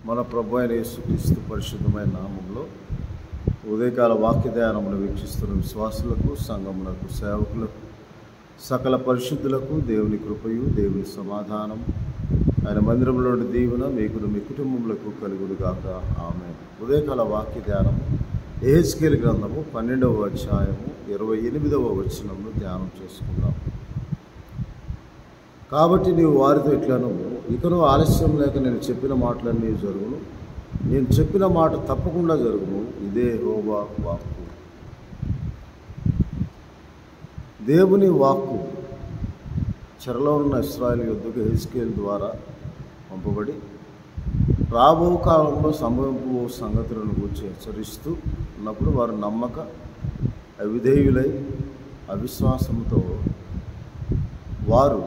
మన ప్రభు అయిన యేసుక్రీస్తు పరిశుద్ధమైన నామంలో ఉదయకాల వాక్య ధ్యానమును వీక్షిస్తున్న విశ్వాసులకు, సంఘమునకు, సేవకులకు, సకల పరిశుద్ధులకు దేవుని కృపయు, దేవుని సమాధానం, ఆయన మందిరంలోని దీవెన మీకును మీ కుటుంబములకు కలుగునుగాక. ఆమేన్. ఉదయకాల వాక్య ధ్యానము యెహెజ్కేలు గ్రంథము 12వ అధ్యాయము 28వ వచనమును ధ్యానం చేసుకుందాం. కాబట్టి నీవు వారితో ఇట్లను, ఇకను ఆలస్యం లేక నేను చెప్పిన మాటలన్నీ జరుగును, నేను చెప్పిన మాట తప్పకుండా జరుగును, ఇదే యెహోవా వాక్కు. దేవుని వాక్కు చెరలో ఉన్న ఇశ్రాయేలు యుద్ధకు యెహెజ్కేలు ద్వారా పంపబడి రాబో కాలంలో సంభవింపు సంగతులను గురించి హెచ్చరిస్తూ ఉన్నప్పుడు వారు నమ్మక అవిధేయులై అవిశ్వాసంతో వారు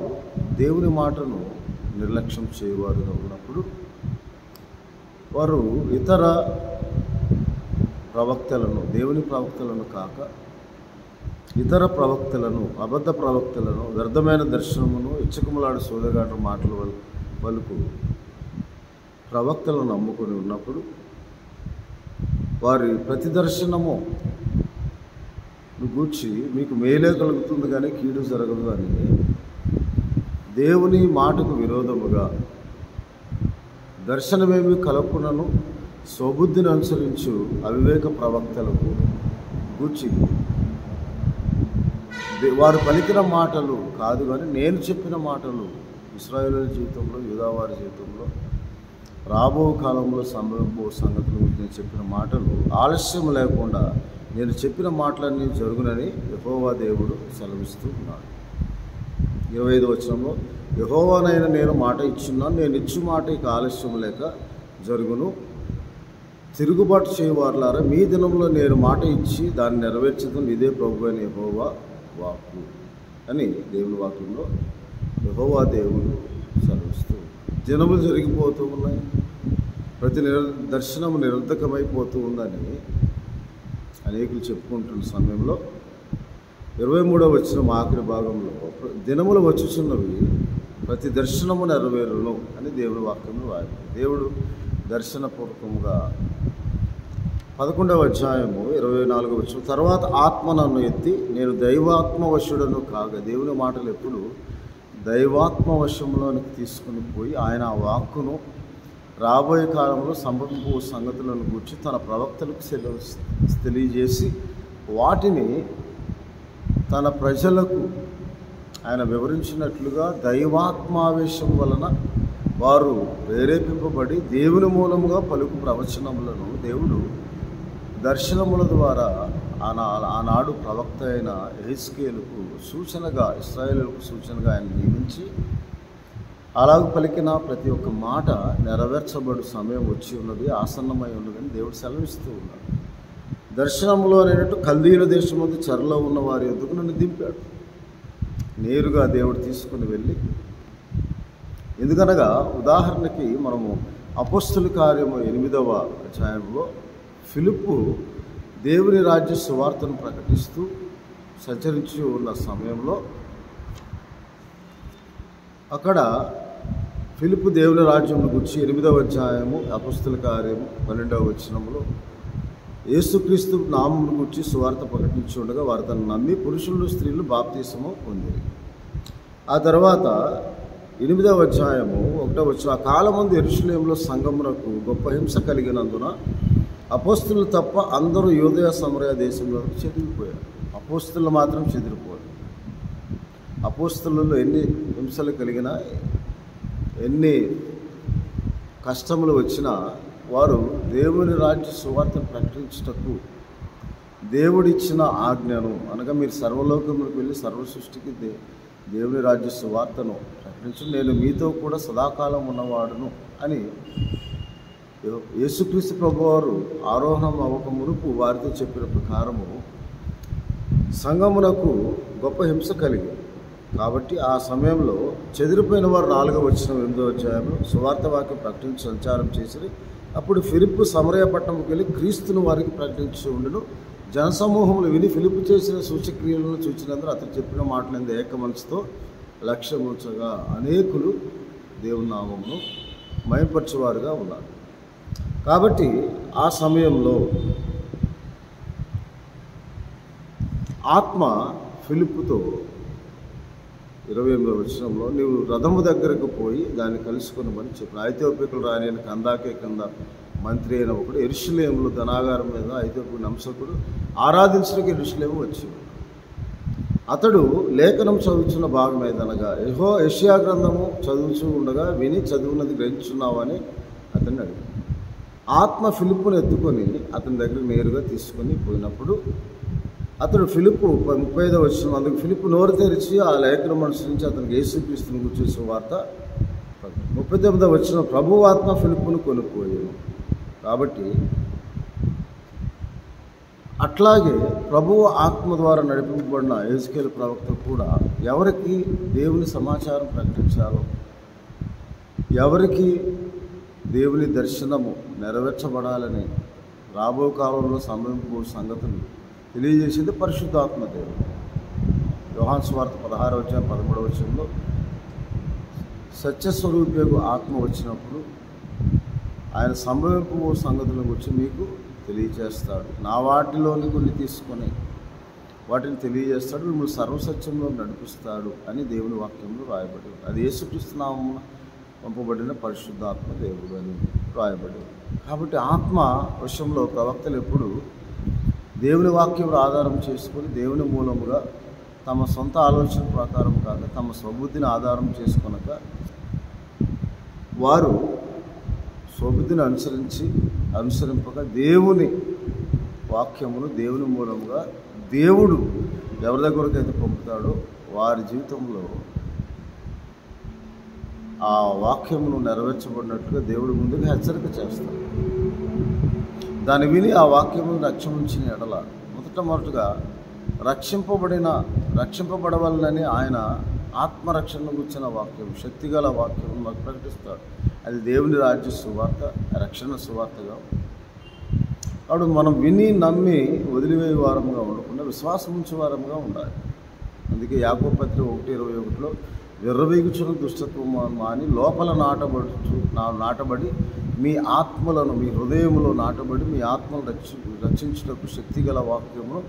దేవుని మాటను నిర్లక్ష్యం చేయవారుగా ఉన్నప్పుడు వారు ఇతర ప్రవక్తలను, దేవుని ప్రవక్తలను కాక ఇతర ప్రవక్తలను, అబద్ధ ప్రవక్తలను, వ్యర్థమైన దర్శనమును, ఇచ్చకములాడు సోదగాడు మాటలు పలుకు ప్రవక్తలను నమ్ముకొని ఉన్నప్పుడు వారి ప్రతి దర్శనము గూర్చి మీకు మేలే కలుగుతుంది కానీ కీడు జరగదు అని దేవుని మాటకు విరోధముగా దర్శనమేమి కలపునను స్వబుద్ధిని అనుసరించు అవివేక ప్రవక్తలకు గూర్చి వారు పలికిన మాటలు కాదు కానీ నేను చెప్పిన మాటలు ఇశ్రాయేలు జీవితంలో, యూదావారి జీవితంలో రాబో కాలంలో సంభవించే సంగతుల గురించి నేను చెప్పిన మాటలు ఆలస్యం లేకుండా నేను చెప్పిన మాటలన్నీ జరుగునని యెహోవా దేవుడు సెలవిస్తూ ఉన్నాడు. 25వ వచనంలో, యెహోవానైన నేను మాట ఇచ్చున్నాను, నేను ఇచ్చు మాట ఇక ఆలస్యం లేక జరుగును, తిరుగుబాటు చేయవారులారా మీ దినంలో నేను మాట ఇచ్చి దాన్ని నెరవేర్చడం ఇదే ప్రభు అయిన యెహోవా వాక్కు అని దేవుని వాక్యంలో యెహోవా దేవుడు సెలవిస్తూ, దినములు జరిగిపోతూ ఉన్నాయి, ప్రతి దర్శనము నిరర్ధకమైపోతూ ఉందని అనేకులు చెప్పుకుంటున్న సమయంలో 23వ వచనం ఆఖరి భాగంలో దినములు వచ్చుచున్నవి, ప్రతి దర్శనము నెరవేరును అని దేవుని వాక్యంలో రాయాలి. దేవుడు దర్శనపూర్వకంగా 11వ అధ్యాయము 24వ వచనం, తర్వాత ఆత్మ నన్ను ఎత్తి నేను దైవాత్మవశుడను కాగా, దేవుని మాటలు ఎప్పుడు దైవాత్మవశంలోనికి తీసుకుని పోయి ఆయన ఆ వాక్కును రాబోయే కాలంలో సంభవింపు సంగతులను గురించి తన ప్రవక్తలకు తెలియజేసి వాటిని తన ప్రజలకు ఆయన వివరించినట్లుగా దైవాత్మావేశం వలన వారు ప్రేరేపింపబడి దేవుని మూలముగా పలుకు ప్రవచనములను దేవుడు దర్శనముల ద్వారా ఆనాడు ప్రవక్త అయిన యెహెజ్కేలుకు సూచనగా, ఇశ్రాయేలుకు సూచనగా ఆయన నియమించి అలాగ పలికిన ప్రతి ఒక్క మాట నెరవేర్చబడు సమయం వచ్చి ఉన్నది, ఆసన్నమై ఉన్నదని దేవుడు సెలవిస్తూ ఉన్నాడు. దర్శనంలో అనేటట్టు కల్దీయుల దేశం ముందు చెరలో ఉన్న వారి యొద్దకు నన్ను దింపాడు. నేరుగా దేవుడు తీసుకుని వెళ్ళి, ఎందుకనగా ఉదాహరణకి మనము అపోస్తల కార్యము 8వ అధ్యాయంలో ఫిలిప్పు దేవుని రాజ్య సువార్తను ప్రకటిస్తూ సంచరించి ఉన్న సమయంలో అక్కడ ఫిలిప్పు దేవుని రాజ్యమును గురించి 8వ అధ్యాయము అపోస్తల కార్యము 12వ వచనంలో యేసుక్రీస్తు నామమును గురించి సువార్త ప్రకటించి ఉండగా వారు తను నమ్మి పురుషులు, స్త్రీలు బాప్తీసము పొందిరి. ఆ తర్వాత 8వ అధ్యాయము 1వ వచనం, ఆ కాలమందు యెరూషలేములో సంఘమునకు గొప్ప హింస కలిగినందున అపోస్తులు తప్ప అందరూ యూదయ సమరయ దేశంలో చెదిరిపోయారు. అపోస్తులు మాత్రం చెదిరిపోయారు. అపోస్తులలో ఎన్ని హింసలు కలిగినా, ఎన్ని కష్టములు వచ్చినా వారు దేవుని రాజ్య సువార్తను ప్రకటించుటకు దేవుడిచ్చిన ఆజ్ఞను, అనగా మీరు సర్వలోకములకు వెళ్ళి సర్వ సృష్టికి దేవుని రాజ్య సువార్తను ప్రకటించు, నేను మీతో కూడా సదాకాలం ఉన్నవాడును అని యేసుక్రీస్తు ప్రభువారు ఆరోహణం అవ్వక మునుపు వారితో చెప్పిన ప్రకారము సంఘమునకు గొప్ప హింస కలిగింది. కాబట్టి ఆ సమయంలో చెదిరిపోయిన వారు 4వ వచనం 8వ అధ్యాయంలో సువార్త వాక్యం ప్రకటించి సంచారం చేసి అప్పుడు ఫిలిప్పు సమరయ పట్టణంకి వెళ్ళి క్రీస్తును వారికి ప్రకటించి ఉండును. జనసమూహములు విని ఫిలిప్పు చేసిన సూచక్రియలను చూచినందుకు అతను చెప్పిన మాటలందు ఏక మనసుతో లక్ష్యముంచగా అనేకులు దేవుని నామమును మహిమపరచువారుగా ఉన్నారు. కాబట్టి ఆ సమయంలో ఆత్మ ఫిలిప్పుతో 28వ వచనంలో నీవు రథము దగ్గరకు పోయి దాన్ని కలుసుకొనమని చెప్పిన. ఐథియోపియకులు రాని కందాకే కింద మంత్రి అయిన ఒకడు యెరూషలేములో ధనాగారం మీద ఐథియోపియు నంసకుడు ఆరాధించడానికి యెరూషలేము వచ్చి అతడు లేఖనం చదువుతున్న భాగం ఏదనగా యెషయా గ్రంథము చదువుతూ ఉండగా విని చదువున్నది గ్రహించున్నావు అని అతన్ని అడిగాడు. ఆత్మ ఫిలిప్పును ఎత్తుకొని అతని దగ్గర నేరుగా తీసుకొని పోయినప్పుడు అతడు ఫిలిప్పు 35వ వచనం అందుకు ఫిలిప్పు నోరు తెరిచి ఆ లేఖనం అనుసరించి అతనికి యేసుక్రీస్తుని గురించి సువార్త 39వ వచనం ప్రభువు ఆత్మ ఫిలిప్పును కొనుక్కోయాను. కాబట్టి అట్లాగే ప్రభువు ఆత్మ ద్వారా నడిపింపబడిన యెహెజ్కేలు ప్రవక్త కూడా ఎవరికి దేవుని సమాచారం ప్రకటించాలో, ఎవరికి దేవుని దర్శనము నెరవేర్చబడాలని రాబో కాలంలో సంభవింపు సంగతులు తెలియజేసింది పరిశుద్ధాత్మ దేవుడు. యోహాను సువార్త 16వ అధ్యాయం 13వ వచనంలో సత్యస్వరూపేగు ఆత్మ వచ్చినప్పుడు ఆయన సంభవింపు సంగతుల గురించి మీకు తెలియజేస్తాడు, నా వాటిలోని కొన్ని తీసుకొని వాటిని తెలియజేస్తాడు, మిమ్మల్ని సర్వసత్యంలో నడిపిస్తాడు అని దేవుని వాక్యంలో రాయబడి అది యేసుక్రీస్తు నామమున పంపబడిన పరిశుద్ధాత్మ దేవుడు అని రాయబడి. కాబట్టి ఆత్మ విషయంలో ప్రవక్తలు ఎప్పుడు దేవుని వాక్యం ఆధారం చేసుకొని దేవుని మూలముగా తమ సొంత ఆలోచన ప్రకారం కాక తమ స్వబుద్ధిని ఆధారం చేసుకొనక వారు స్వబుద్ధిని అనుసరింపక దేవుని వాక్యమును దేవుని మూలముగా దేవుడు ఎవరి దగ్గరకు అయితే పంపుతాడో వారి జీవితంలో ఆ వాక్యమును నెరవేర్చబడినట్లుగా దేవుడు ముందుగా హెచ్చరిక చేస్తాడు. దాన్ని విని ఆ వాక్యమును రక్షించిన ఎడల మొదటగా రక్షింపబడవలనని ఆయన ఆత్మరక్షణను గుర్చిన వాక్యం, శక్తిగల వాక్యం మాకు ప్రకటిస్తాడు. అది దేవుని రాజ్య సువార్త, రక్షణ సువార్తగా. అప్పుడు మనం విని నమ్మి వదిలివేయ వారంగా ఉండకుండా విశ్వాసం ఉంచే వారంగా ఉండాలి. అందుకే యాకోబు పత్రిక 1:21లో విర్రవీగుచున్న దుష్టత్వం మాని లోపల నాటబడి మీ ఆత్మలను మీ హృదయంలో నాటబడి మీ ఆత్మను రక్షించుటకు శక్తిగల వాక్యమును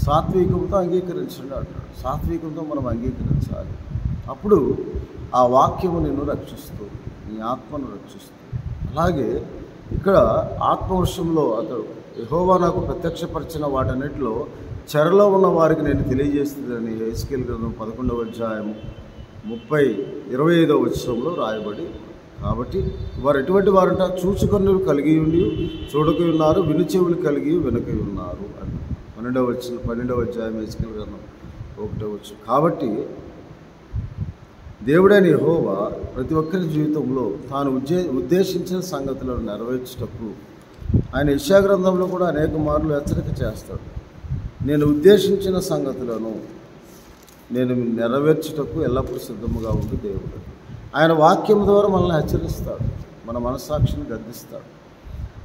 సాత్వికంతో అంగీకరించండి అంటాడు. సాత్వికంతో మనం అంగీకరించాలి. అప్పుడు ఆ వాక్యము నిన్ను రక్షిస్తుంది, నీ ఆత్మను రక్షిస్తుంది. అలాగే ఇక్కడ ఆత్మ విషయంలో అతడు యెహోవా నాకు ప్రత్యక్షపరిచిన వాటన్నిటిలో చెరలో ఉన్న వారికి నేను తెలియజేస్తుందని యెహెజ్కేలు గ్రంథం 11వ అధ్యాయం 25వ వచనంలో రాయబడి. కాబట్టి వారు ఎటువంటి వారంట చూచుకన్నులు కలిగి ఉండి చూడక ఉన్నారు, వినుచెవులు కలిగి వెనుక ఉన్నారు అని 12వ అధ్యాయం యెహెజ్కేలు గ్రంథం 1వ వచనం. కాబట్టి దేవుడైన యెహోవా ప్రతి ఒక్కరి జీవితంలో తాను ఉద్దేశించిన సంగతులను నెరవేర్చుటకు ఆయన యెషయా గ్రంథంలో కూడా అనేక మార్లు హెచ్చరిక చేస్తాడు. నేను ఉద్దేశించిన సంగతులను నేను నెరవేర్చుటకు ఎల్లప్పుడూ సిద్ధముగా ఉంది దేవుడు. ఆయన వాక్యం ద్వారా మనల్ని హెచ్చరిస్తాడు, మన మనస్సాక్షిని గద్దిస్తాడు.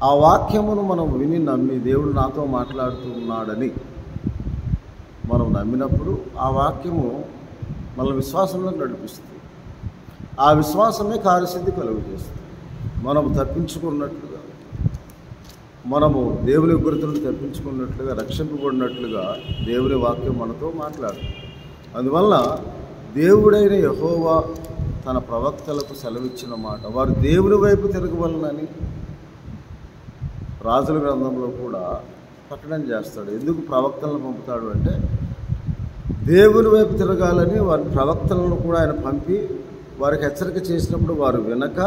ఆ వాక్యమును మనం విని నమ్మి దేవుడు నాతో మాట్లాడుతున్నాడని మనం నమ్మినప్పుడు ఆ వాక్యము మన విశ్వాసంలో నడిపిస్తుంది. ఆ విశ్వాసమే కార్యసిద్ధి కలుగు చేస్తుంది. మనము తప్పించుకున్నట్లుగా, మనము దేవుని గుర్తులను తప్పించుకున్నట్లుగా, రక్షింపబడినట్లుగా దేవుని వాక్యం మనతో మాట్లాడుతుంది. అందువల్ల దేవుడైన యెహోవా తన ప్రవక్తలకు సెలవిచ్చిన మాట వారు దేవుని వైపు తిరగవలనని రాజుల గ్రంథంలో కూడా ప్రకటన చేస్తాడు. ఎందుకు ప్రవక్తలను పంపుతాడు అంటే దేవుని వైపు తిరగాలని వారి ప్రవక్తలను కూడా ఆయన పంపి వారికి హెచ్చరిక చేసినప్పుడు వారు వినక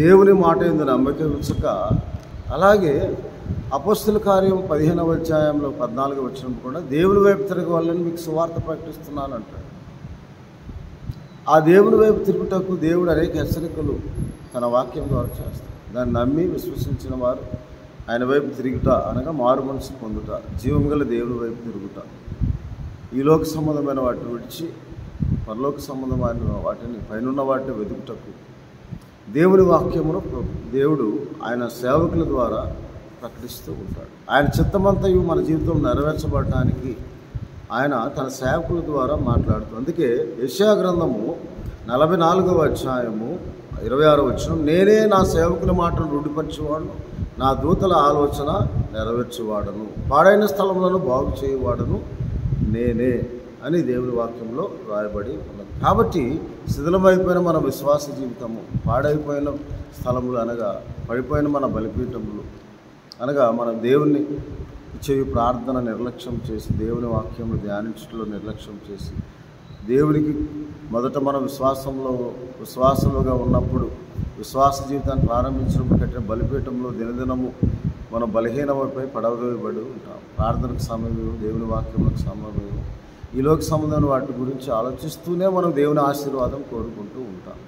దేవుని మాట యందు నమ్మకం ఉంచక, అలాగే అపోస్తల కార్యం 15వ అధ్యాయంలో 14వ వచనం కూడా దేవుని వైపు తిరగవాలని మీకు సువార్త ప్రకటిస్తున్నాను అంటాడు. ఆ దేవుని వైపు తిరుగుటకు దేవుడు అనేక హెచ్చరికలు తన వాక్యం ద్వారా చేస్తాడు. దాన్ని నమ్మి విశ్వసించిన వారు ఆయన వైపు తిరుగుట అనగా మారు మనసు పొందుట, జీవం గల దేవుని వైపు తిరుగుట, ఈ లోక సంబంధమైన వాటిని విడిచి పరలోక సంబంధమైన వాటిని పైనున్న వాటిని వెతుకుటకు దేవుని వాక్యమును దేవుడు ఆయన సేవకుల ద్వారా ప్రకటిస్తూ ఉంటాడు. ఆయన చిత్తమంతయు మన జీవితం నెరవేర్చబడటానికి ఆయన తన సేవకుల ద్వారా మాట్లాడుతుంది. అందుకే యెషయా గ్రంథము 44వ అధ్యాయము 26వ వచనం, నేనే నా సేవకుల మాటను రూఢిపరిచేవాడును, నా దూతల ఆలోచన నెరవేర్చేవాడను, పాడైన స్థలములను బాగు చేయవాడను నేనే అని దేవుని వాక్యంలో రాయబడి ఉన్నది. కాబట్టి శిథిలమైపోయిన మన విశ్వాస జీవితము, పాడైపోయిన స్థలములు అనగా పడిపోయిన మన బలిపీఠములు అనగా మన దేవుని చెవి ప్రార్థన నిర్లక్ష్యం చేసి, దేవుని వాక్యంలో ధ్యానించడంలో నిర్లక్ష్యం చేసి, దేవునికి మొదట మన విశ్వాసంలోగా ఉన్నప్పుడు విశ్వాస జీవితాన్ని ప్రారంభించినప్పుడు కట్టిన బలిపీఠంలో దినదినము మనం బలహీనమైపోయి పడవేయబడి ఉంటాం. ప్రార్థనకు సమయం, దేవుని వాక్యములకు సమయం, ఈ లోక సంబంధమైన వాటి గురించి ఆలోచిస్తూనే మనం దేవుని ఆశీర్వాదం కోరుకుంటూ ఉంటాం.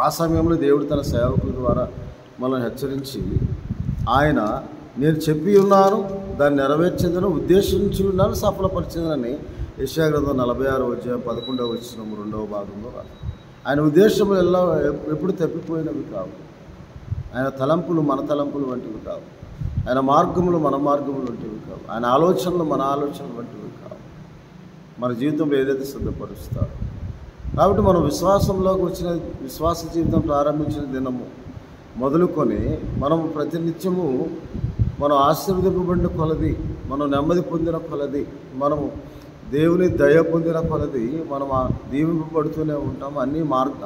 ఆ సమయంలో దేవుడు తన సేవకుల ద్వారా మనల్ని హెచ్చరించి, ఆయన నేను చెప్పి ఉన్నాను, దాన్ని నెరవేర్చేందును ఉద్దేశించి ఉన్నాను, సఫలపరిచేందునని యెషయా గ్రంథం 46వ అధ్యాయం 11వ వచనం 2వ భాగంలో రాదు. ఆయన ఉద్దేశములు ఎప్పుడు తప్పిపోయినవి కావు. ఆయన తలంపులు మన తలంపులు వంటివి కావు. ఆయన మార్గములు మన మార్గములు వంటివి కావు. ఆయన ఆలోచనలు మన ఆలోచనలు వంటివి కావు. మన జీవితంలో ఏదైతే సిద్ధపరుస్తాడో. కాబట్టి మనం విశ్వాసంలోకి వచ్చిన, విశ్వాస జీవితం ప్రారంభించిన దినము మొదలుకొని మనం ప్రతినిత్యము మనం ఆశీర్వదింపబడిన కొలది, మనం నెమ్మది పొందిన కొలది, మనము దేవుని దయ పొందిన కొలది మనం దీవింపబడుతూనే ఉంటాం.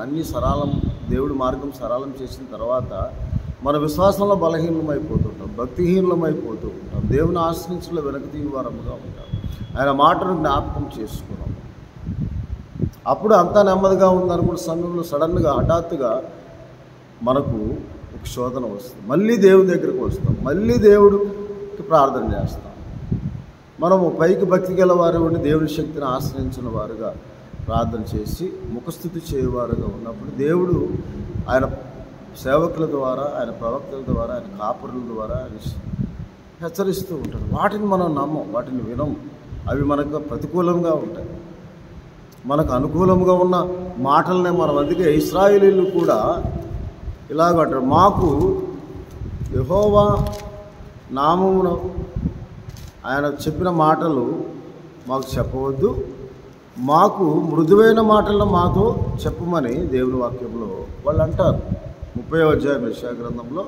అన్ని సరళం, దేవుడి మార్గం సరళం చేసిన తర్వాత మన విశ్వాసంలో బలహీనమైపోతుంటాం, భక్తిహీనమైపోతూ ఉంటాం, దేవుని ఆశ్రయించలో వెనకతీయ వారముగా ఉంటాం, ఆయన మాటను జ్ఞాపకం చేసుకున్నాం. అప్పుడు అంతా నెమ్మదిగా ఉందనుకున్న సమయంలో సడన్గా హఠాత్తుగా మనకు ఒక శోధన వస్తుంది. మళ్ళీ దేవుని దగ్గరికి వస్తాం, మళ్ళీ దేవుడికి ప్రార్థన చేస్తాం. మనము పైకి భక్తి గల వారు ఉండి దేవుని శక్తిని ఆశ్రయించిన వారుగా ప్రార్థన చేసి ముఖస్థుతి చేయవారుగా ఉన్నప్పుడు దేవుడు ఆయన సేవకుల ద్వారా, ఆయన ప్రవక్తల ద్వారా, ఆయన కాపురుల ద్వారా ఆయన హెచ్చరిస్తూ ఉంటాడు. వాటిని మనం నమ్మం, వాటిని వినం. అవి మనకు ప్రతికూలంగా ఉంటాయి. మనకు అనుకూలంగా ఉన్న మాటలనే మనం, అందుకే ఇశ్రాయేలీయులు కూడా ఇలాగంటారు, మాకు యెహోవా నామమున ఆయన చెప్పిన మాటలు మాకు చెప్పవద్దు, మాకు మృదువైన మాటలను మాతో చెప్పమని దేవుని వాక్యంలో వాళ్ళు అంటారు. 30వ అధ్యాయం యెషయా గ్రంథంలో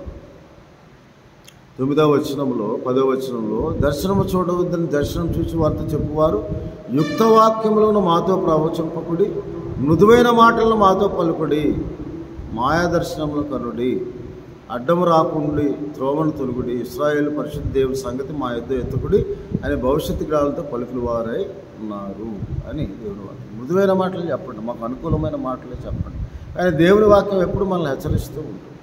9వ వచనంలో 10వ వచనంలో, దర్శనము చూడవద్దని దర్శనం చూసి వారితో చెప్పువారు, యుక్త వాక్యములను మాతో ప్రవచింపకుడి, మృదువైన మాటలను మాతో పలుకుడి, మాయా దర్శనములు కనుడి, అడ్డము రాకుండి త్రోవను తొలుగుడి, ఇశ్రాయేలు పరిశుద్ధ దేవుని సంగతి మా యుద్ధ ఎత్తుకుడి అని భవిష్యత్తు గ్రాలతో పలుకులు వారై ఉన్నారు అని దేవుని వాక్యం. మృదువైన మాటలు చెప్పండి, మాకు అనుకూలమైన మాటలే చెప్పండి. కానీ దేవుని వాక్యం ఎప్పుడు మనల్ని హెచ్చరిస్తూ ఉంటుంది.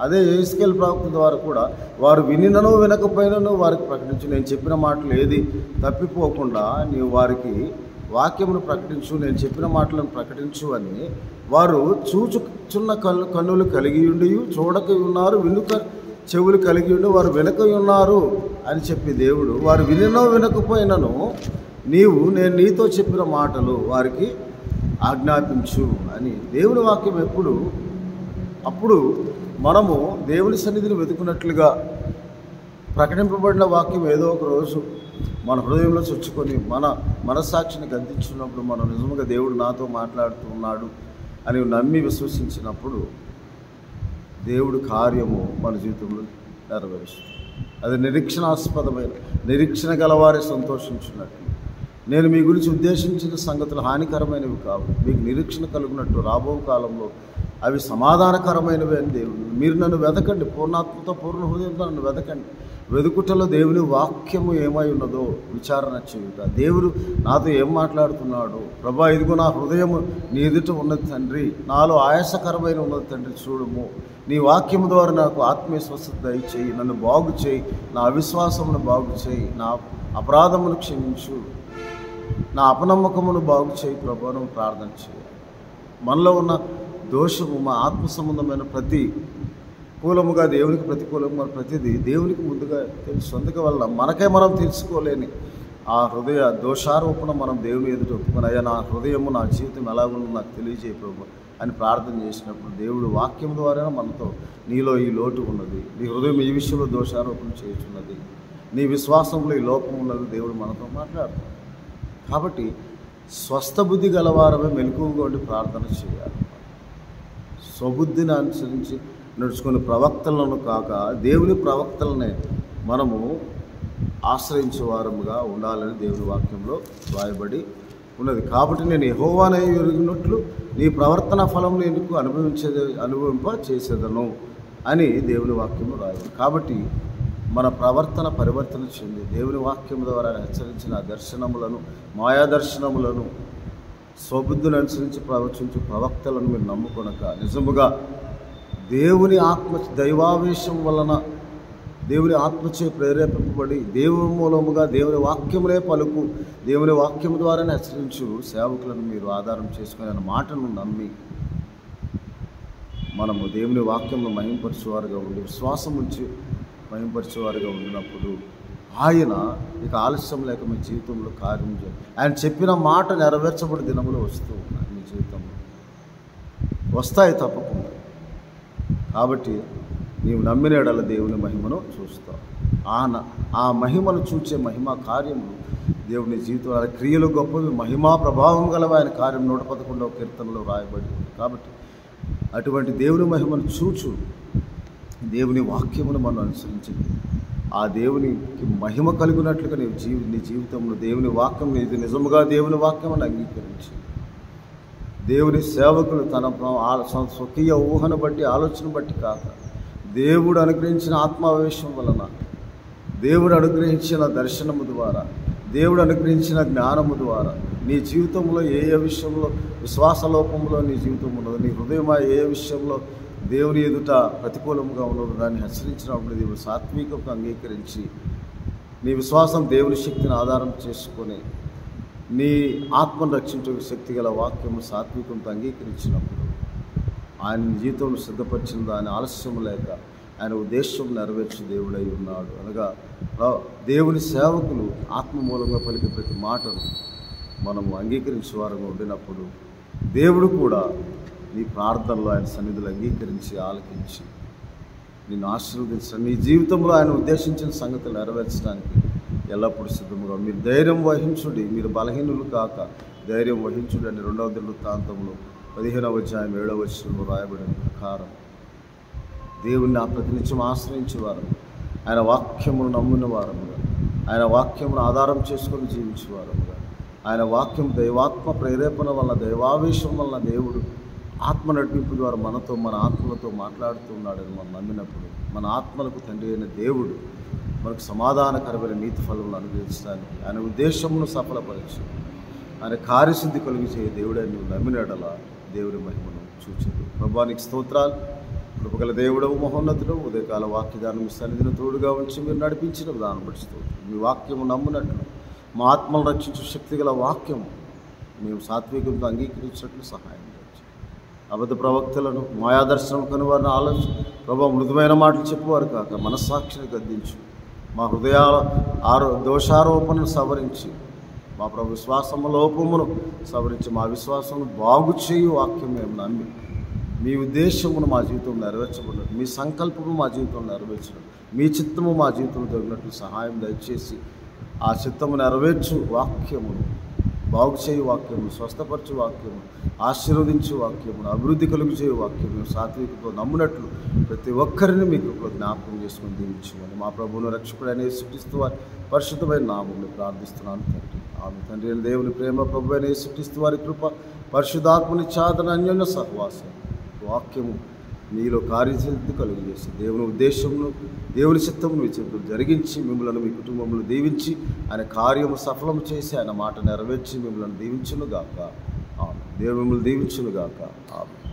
అదే యెహెజ్కేలు ప్రవక్త ద్వారా కూడా వారు వినినను వినకపోయినను వారికి ప్రకటించు, నేను చెప్పిన మాటలు ఏది తప్పిపోకుండా నీవు వారికి వాక్యమును ప్రకటించు, నేను చెప్పిన మాటలను ప్రకటించు అని. వారు చూచుచున్న కన్నులు కలిగి ఉండి చూడక ఉన్నారు, చెవులు కలిగి ఉండి వారు వెనక ఉన్నారు అని చెప్పి దేవుడు, వారు వినో వినకపోయినను నేను నీతో చెప్పిన మాటలు వారికి ఆజ్ఞాపించు అని దేవుని వాక్యం ఎప్పుడు. అప్పుడు మనము దేవుని సన్నిధిని వెతుకున్నట్లుగా ప్రకటింపబడిన వాక్యం ఏదో ఒక రోజు మన హృదయంలో చొచ్చుకొని మన మనస్సాక్షిని గద్దించినప్పుడు మనం నిజంగా దేవుడు నాతో మాట్లాడుతున్నాడు అని నమ్మి విశ్వసించినప్పుడు దేవుడు కార్యము మన జీవితంలో నెరవేరుస్తుంది. అది నిరీక్షణాస్పదమైన, నిరీక్షణ గలవారే సంతోషించినట్లు. నేను మీ గురించి ఉద్దేశించిన సంగతులు హానికరమైనవి కావు, మీకు నిరీక్షణ కలుగునట్టు రాబో కాలంలో అవి సమాధానకరమైనవి అని దేవుడు. మీరు నన్ను వెతకండి, పూర్ణాత్మతో పూర్ణ హృదయంతో నన్ను వెతకండి. వెదుకుటలో దేవుని వాక్యము ఏమై ఉన్నదో విచారణ చేయుట. దేవుడు నాతో ఏం మాట్లాడుతున్నాడు? ప్రభా, ఇదిగో నా హృదయము నీ ఎదుట ఉన్నది తండ్రి, నాలో ఆయాసకరమైన ఉన్నది తండ్రి, చూడము. నీ వాక్యము ద్వారా నాకు ఆత్మీయ స్వస్థత దయచేయి, నన్ను బాగు చేయి, నా అవిశ్వాసమును బాగు చేయి, నా అపరాధమును క్షమించు, నా అపనమ్మకమును బాగు చేయి ప్రభా, నువ్వు ప్రార్థన చేయాలి. మనలో ఉన్న దోషము, మా ఆత్మ సంబంధమైన ప్రతి కూలముగా దేవునికి ప్రతికూలము ప్రతిదీ దేవునికి ముందుగా తెలుసు. అందుకే వల్ల మనకే మనం తెలుసుకోలేని ఆ హృదయ దోషారోపణ మనం దేవుని ఎదుట ఒప్పుకొని, అయ్యా నా హృదయము, నా జీవితం ఎలా ఉందో నాకు తెలియజేయ ప్రభు అని ప్రార్థన చేసినప్పుడు దేవుడు వాక్యం ద్వారా మనతో, నీలో ఈ లోటు ఉన్నది, నీ హృదయం ఈ విషయంలో దోషారోపణ చేయుచున్నది, నీ విశ్వాసంలో ఈ లోపం ఉన్నది, దేవుడు మనతో మాట్లాడుతాడు. కాబట్టి స్వస్థ బుద్ధి గలవారమే మెలకువగా ఉండి ప్రార్థన చేయాలి. స్వబుద్ధిని అనుసరించి నడుచుకునే ప్రవక్తలను కాక దేవుని ప్రవక్తలనే మనము ఆశ్రయించే వారముగా ఉండాలని దేవుని వాక్యంలో రాయబడి ఉన్నది. కాబట్టి నేను యెహోవానై ఎరిగినట్లు నీ ప్రవర్తన ఫలం నీకు అనుభవింప చేసేదను అని దేవుని వాక్యంలో రాయబడి. కాబట్టి మన ప్రవర్తన పరివర్తన చెంది దేవుని వాక్యం ద్వారా హెచ్చరించిన దర్శనములను, మాయా దర్శనములను, స్వబుద్ధిని అనుసరించి ప్రవచించు ప్రవక్తలను మీరు నమ్ముకొనక నిజముగా దేవుని ఆత్మ దైవావేశం వలన దేవుని ఆత్మచే ప్రేరేపింపబడి దేవుని మూలముగా దేవుని వాక్యములే పలుకు, దేవుని వాక్యం ద్వారానే హెచ్చరించు సేవకులను మీరు ఆధారం చేసుకుని అన్న మాటను నమ్మి మనము దేవుని వాక్యంలో మహింపరిచేవారుగా ఉండి విశ్వాసం ఉంచి మహింపరిచేవారుగా ఉండినప్పుడు ఆయన ఇక ఆలస్యం లేక మీ జీవితంలో కార్యం చేయాలి. ఆయన చెప్పిన మాట నెరవేర్చబడి దినములు వస్తూ ఉన్నాయి మీ జీవితంలో, వస్తాయి తప్పకుండా. కాబట్టి నీవు నమ్మిన ఎడల దేవుని మహిమను చూస్తావు. ఆ మహిమను చూచే మహిమా కార్యములు దేవుని జీవితంలో క్రియలు గొప్పవి, మహిమా ప్రభావం గలవి ఆయన కార్యం 111వ కీర్తనలో రాయబడి ఉంది. కాబట్టి అటువంటి దేవుని మహిమను చూచు దేవుని వాక్యమును మనం అనుసరించి ఆ దేవునికి మహిమ కలిగినట్లుగా నీ జీవితంలో దేవుని వాక్యం ఇది నిజముగా దేవుని వాక్యం అని అంగీకరించి దేవుని సేవకులు తన స్వకీయ ఊహను బట్టి ఆలోచన బట్టి కాక దేవుడు అనుగ్రహించిన ఆత్మావేశం వలన, దేవుడు అనుగ్రహించిన దర్శనము ద్వారా, దేవుడు అనుగ్రహించిన జ్ఞానము ద్వారా నీ జీవితంలో ఏ విషయంలో విశ్వాసలోపంలో నీ జీవితం ఉన్నదో, నీ హృదయం ఏ విషయంలో దేవుని ఎదుట ప్రతికూలంగా ఉన్నదో దాన్ని హెచ్చరించినప్పుడు దేవుడు సాత్వికంగా అంగీకరించి నీ విశ్వాసం దేవుని శక్తిని ఆధారం చేసుకొని నీ ఆత్మను రక్షించే శక్తి గల వాక్యము సాత్వికంతో అంగీకరించినప్పుడు ఆయన జీవితంలో సిద్ధపరిచిన దాని ఆలస్యం లేక ఆయన ఉద్దేశం నెరవేర్చి దేవుడై ఉన్నాడు. అనగా దేవుని సేవకులు ఆత్మ మూలంగా పలికే ప్రతి మాటను మనము అంగీకరించే వారంగా ఉండినప్పుడు దేవుడు కూడా నీ ప్రార్థనలో ఆయన సన్నిధులు అంగీకరించి ఆలకించి నిన్ను ఆశీర్వదించడం, నీ జీవితంలో ఆయన ఉద్దేశించిన సంగతులు నెరవేర్చడానికి ఎల్లప్పుడూ సిద్ధముగా మీరు ధైర్యం వహించుడి, మీరు బలహీనులు కాక ధైర్యం వహించుడి అని 2వ దినవృత్తాంతంలో 15వ అధ్యాయం 7వ వచనంలో రాయబడిన ప్రకారం దేవుణ్ణి ప్రతినిత్యం ఆశ్రయించేవారు, ఆయన వాక్యమును నమ్మిన వారముగా, ఆయన వాక్యమును ఆధారం చేసుకొని జీవించేవారముగా, ఆయన వాక్యం దైవాత్మ ప్రేరేపణ వల్ల, దైవావేశం వల్ల దేవుడు ఆత్మ నడిపింపు ద్వారా మనతో మన ఆత్మలతో మాట్లాడుతున్నాడని మనం నమ్మినప్పుడు మన ఆత్మలకు తండ్రి అయిన దేవుడు మనకు సమాధానకరమైన నీతి ఫలములు అనుగ్రహించడానికి ఆయన ఉద్దేశమును సఫలపరచు ఆయన కార్యసిద్ధి కలిగి చేయ దేవుడని నువ్వు నమ్మినడలా దేవుడి మహిమను చూచదు. ప్రభువానికి స్తోత్రాలు. కృపగల దేవుడవు మహోన్నతుడు ఉదయకాల వాక్యదానం మీ సన్నిధిని తోడుగా ఉంచి మీరు నడిపించిన విధానం బట్టి స్తోత్రం. మీ వాక్యము నమ్మునట్లు మా ఆత్మను రక్షించే శక్తి గల వాక్యము మేము సాత్వికంతో అంగీకరించినట్లు సహాయం చేయండి. అబద్ధ ప్రవక్తలను మాయాదర్శనం కనువారిని ఆలోచన ప్రభావ మృదుమైన మాటలు చెప్పువారు కాక మనస్సాక్షిని గద్దించు, మా హృదయాల దోషారోపణను సవరించి మా ప్రభు విశ్వాసము లోపమును సవరించి మా విశ్వాసమును బాగు చేయు వాక్యం మేము నమ్మి మీ ఉద్దేశమును మా జీవితంలో నెరవేర్చబడినట్టు, మీ సంకల్పము మా జీవితంలో నెరవేర్చడం, మీ చిత్తము మా జీవితంలో జరిగినట్లు సహాయం దయచేసి ఆ చిత్తము నెరవేర్చు వాక్యమును, బాగు చేయు వాక్యమును, స్వస్థపరచు వాక్యము, ఆశీర్వదించు వాక్యమును, అభివృద్ధి కలుగు చేయు వాక్యమును సాత్వికతో నమ్మునట్లు ప్రతి ఒక్కరిని మీకు జ్ఞాపకం చేసుకుని దీవించమని మా ప్రభువును రక్షకుడైన యేసుక్రీస్తు వారి పరిశుద్ధమైన నామములో ప్రార్థిస్తున్నాను తండ్రి. ఆమె తండ్రి అయిన దేవుని ప్రేమ, ప్రభు అయిన యేసుక్రీస్తు వారి కృప, పరిశుద్ధాత్మని చాదన అన్యోన్య సహవాసం వాక్యము మీలో కార్యసిద్ధి కలుగు చేసి దేవుని ఉద్దేశమును దేవుని చిత్తమును మీ చేతులు జరిగించి మిమ్మల్ని మీ కుటుంబంలో దీవించి ఆయన కార్యము సఫలము చేసి ఆయన మాట నెరవేర్చి మిమ్మల్ని దీవించునుగాక. దేవుడు మిమ్మల్ని దీవించునుగాక. ఆమె.